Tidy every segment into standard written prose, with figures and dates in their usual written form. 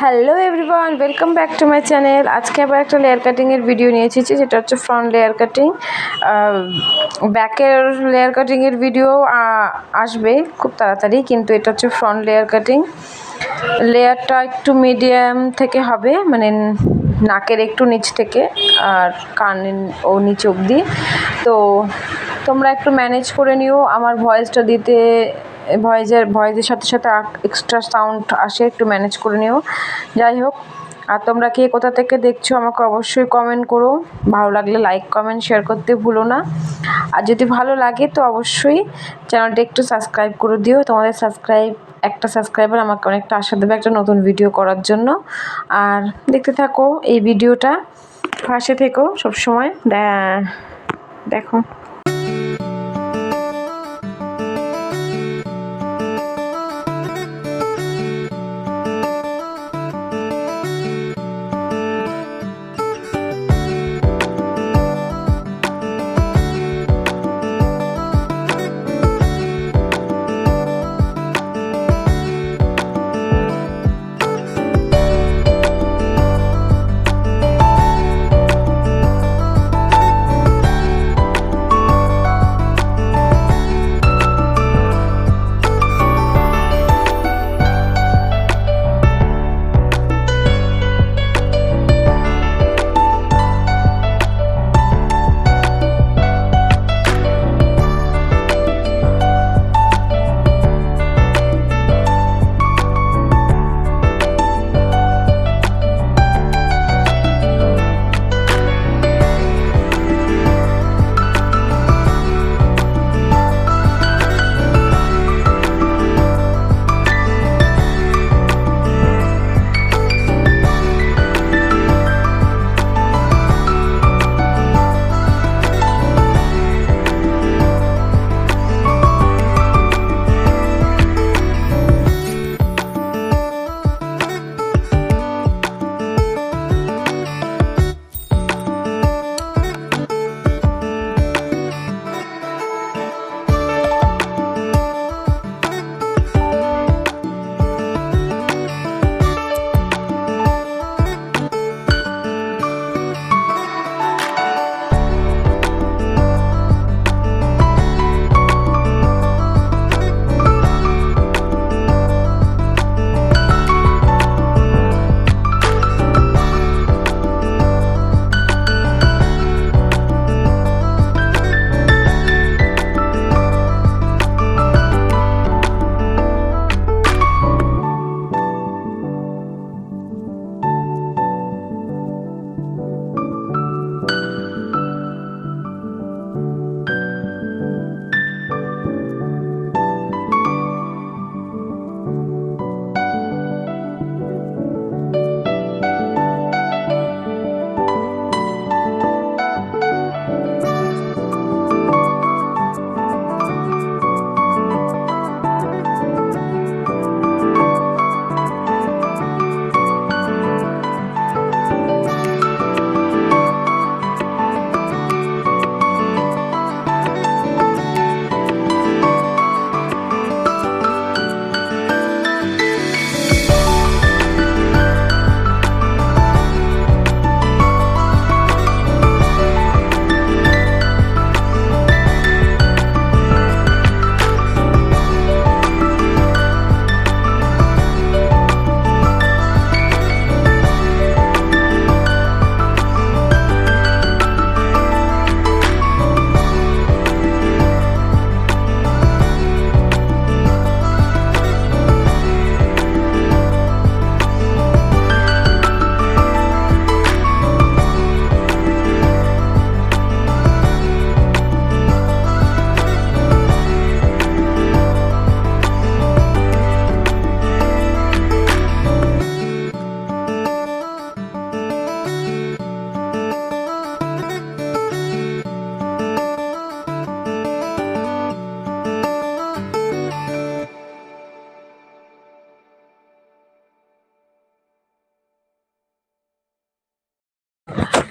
Hello everyone, welcome back to my channel. আজকে আবার একটা লেয়ার কাটিংয়ের ভিডিও নিয়ে এসেছি, যেটা হচ্ছে ফ্রন্ট লেয়ার কাটিং। ব্যাকের লেয়ার কাটিংয়ের ভিডিও আসবে খুব তাড়াতাড়ি, কিন্তু এটা হচ্ছে ফ্রন্ট লেয়ার কাটিং। লেয়ারটা একটু মিডিয়াম থেকে হবে, মানে নাকের একটু নিচ থেকে আর কান ও নিচ অবধি। তো তোমরা একটু ম্যানেজ করে নিও। আমার ভয়েসটা দিতে ভয়েসের সাথে সাথে এক্সট্রা সাউন্ড আসে, একটু ম্যানেজ করে নিও। যাই হোক, আর তোমরা কে কোথা থেকে দেখছো আমাকে অবশ্যই কমেন্ট করো। ভালো লাগলে লাইক কমেন্ট শেয়ার করতে ভুলো না। আর যদি ভালো লাগে তো অবশ্যই চ্যানেলটা একটু সাবস্ক্রাইব করে দিও। তোমাদের একটা সাবস্ক্রাইবার আমাকে অনেকটা আশা দেবে একটা নতুন ভিডিও করার জন্য। আর দেখতে থাকো এই ভিডিওটা, পাশে থেকো সবসময়। দেখো।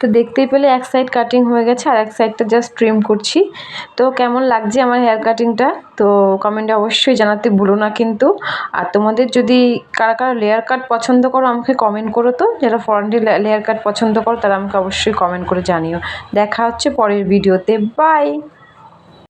তো দেখতেই পেলে এক সাইড কাটিং হয়ে গেছে আর এক সাইডটা জাস্ট ট্রিম করছি। তো কেমন লাগছে আমার হেয়ার কাটিংটা তো কমেন্টে অবশ্যই জানাতে ভুলো না কিন্তু। আর তোমাদের যদি কারা কারা লেয়ার কাট পছন্দ করো আমাকে কমেন্ট করো, তো যারা ফ্রন্টে লেয়ার কাট পছন্দ করো তারা আমাকে অবশ্যই কমেন্ট করে জানিও। দেখা হচ্ছে পরের ভিডিওতে, বাই।